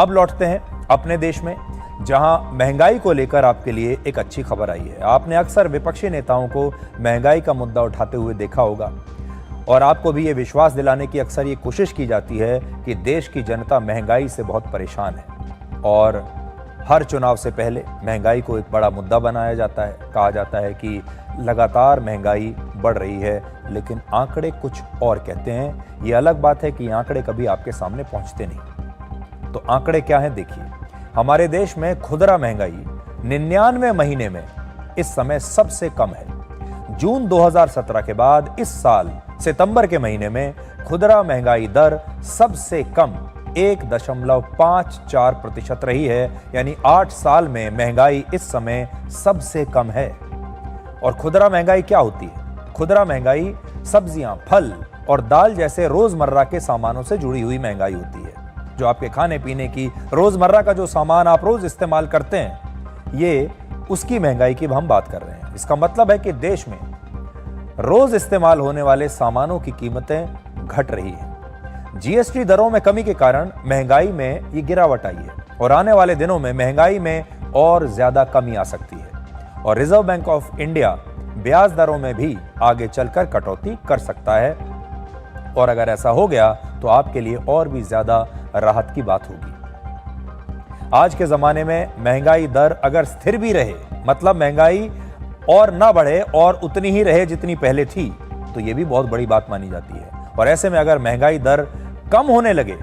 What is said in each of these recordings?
अब लौटते हैं अपने देश में, जहां महंगाई को लेकर आपके लिए एक अच्छी खबर आई है। आपने अक्सर विपक्षी नेताओं को महंगाई का मुद्दा उठाते हुए देखा होगा और आपको भी ये विश्वास दिलाने की अक्सर ये कोशिश की जाती है कि देश की जनता महंगाई से बहुत परेशान है और हर चुनाव से पहले महंगाई को एक बड़ा मुद्दा बनाया जाता है। कहा जाता है कि लगातार महंगाई बढ़ रही है, लेकिन आंकड़े कुछ और कहते हैं। ये अलग बात है कि आंकड़े कभी आपके सामने पहुंचते नहीं। तो आंकड़े क्या हैं देखिए। हमारे देश में खुदरा महंगाई 99 महीने में इस समय सबसे कम है। जून 2017 के बाद इस साल सितंबर के महीने में खुदरा महंगाई दर सबसे कम 1.54% रही है, यानी 8 साल में महंगाई इस समय सबसे कम है। और खुदरा महंगाई क्या होती है? खुदरा महंगाई सब्जियां, फल और दाल जैसे रोजमर्रा के सामानों से जुड़ी हुई महंगाई होती है। जो आपके खाने पीने की रोजमर्रा का जो सामान आप रोज इस्तेमाल करते हैं, ये उसकी महंगाई की हम बात कर रहे हैं। इसका मतलब है कि देश में रोज इस्तेमाल होने वाले सामानों की कीमतें घट रही हैं। जीएसटी दरों में कमी के कारण महंगाई में ये गिरावट आई है और आने वाले दिनों में महंगाई में और ज्यादा कमी आ सकती है और रिजर्व बैंक ऑफ इंडिया ब्याज दरों में भी आगे चलकर कटौती कर सकता है। और अगर ऐसा हो गया तो आपके लिए और भी ज्यादा राहत की बात होगी। आज के जमाने में महंगाई दर अगर स्थिर भी रहे, मतलब महंगाई और ना बढ़े और उतनी ही रहे जितनी पहले थी, तो यह भी बहुत बड़ी बात मानी जाती है। और ऐसे में अगर महंगाई दर कम होने लगे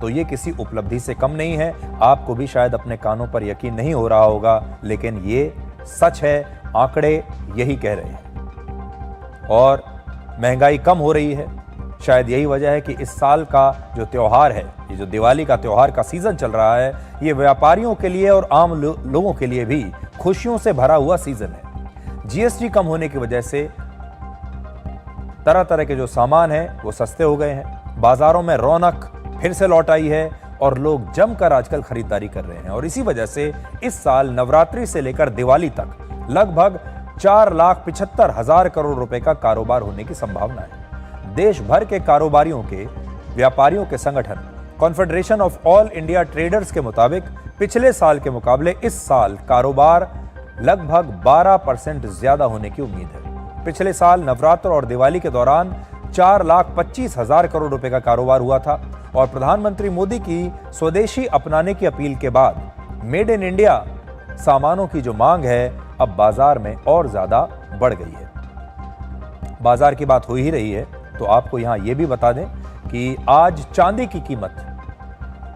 तो ये किसी उपलब्धि से कम नहीं है। आपको भी शायद अपने कानों पर यकीन नहीं हो रहा होगा, लेकिन ये सच है, आंकड़े यही कह रहे हैं। और महंगाई कम हो रही है, शायद यही वजह है कि इस साल का जो त्योहार है, ये जो दिवाली का त्योहार का सीजन चल रहा है, ये व्यापारियों के लिए और आम लोगों के लिए भी खुशियों से भरा हुआ सीजन है। जीएसटी कम होने की वजह से तरह तरह के जो सामान हैं वो सस्ते हो गए हैं। बाजारों में रौनक फिर से लौट आई है और लोग जमकर आजकल खरीदारी कर रहे हैं। और इसी वजह से इस साल नवरात्रि से लेकर दिवाली तक लगभग 4,75,000 करोड़ रुपए का कारोबार होने की संभावना है। देश भर के कारोबारियों के व्यापारियों के संगठन confederation of all India traders के मुताबिक पिछले साल के मुकाबले इस साल कारोबार लगभग 12% ज्यादा होने की उम्मीद है। पिछले साल नवरात्र और दिवाली के दौरान 4,25,000 करोड़ रुपए का कारोबार हुआ था और प्रधानमंत्री मोदी की स्वदेशी अपनाने की अपील के बाद मेड इन इंडिया सामानों की जो मांग है अब बाजार में और ज्यादा बढ़ गई है। बाजार की बात हो ही रही है तो आपको यहां यह भी बता दें कि आज चांदी की कीमत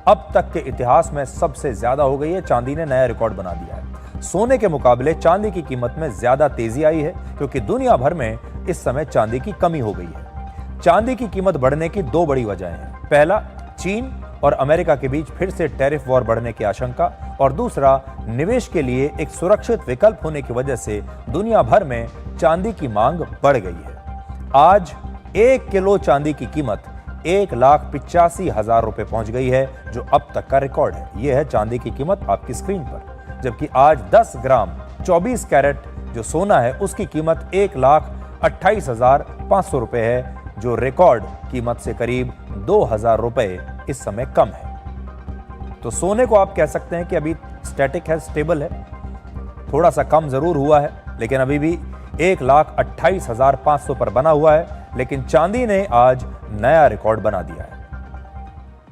अब तक के इतिहास में सबसे ज्यादा हो गई है। चांदी ने नया रिकॉर्ड बना दिया है। सोने के मुकाबले चांदी की कीमत में ज्यादा तेजी आई है क्योंकि दुनिया भर में इस समय चांदी की कमी हो गई है। चांदी की कीमत बढ़ने की दो बड़ी वजहें हैं। पहला, चीन और अमेरिका के बीच फिर से टैरिफ वॉर बढ़ने की आशंका, और दूसरा, निवेश के लिए एक सुरक्षित विकल्प होने की वजह से दुनिया भर में चांदी की मांग बढ़ गई है। आज 1 किलो चांदी की कीमत 1,85,000 रुपए पहुंच गई है, जो अब तक का रिकॉर्ड है। यह है चांदी की कीमत आपकी स्क्रीन पर। जबकि आज 10 ग्राम 24 कैरेट जो सोना है उसकी कीमत 1,28,500 रुपए है, जो रिकॉर्ड कीमत से करीब 2,000 रुपए इस समय कम है। तो सोने को आप कह सकते हैं कि अभी स्टैटिक है, स्टेबल है, थोड़ा सा कम जरूर हुआ है, लेकिन अभी भी 1,28,500 पर बना हुआ है। लेकिन चांदी ने आज नया रिकॉर्ड बना दिया है।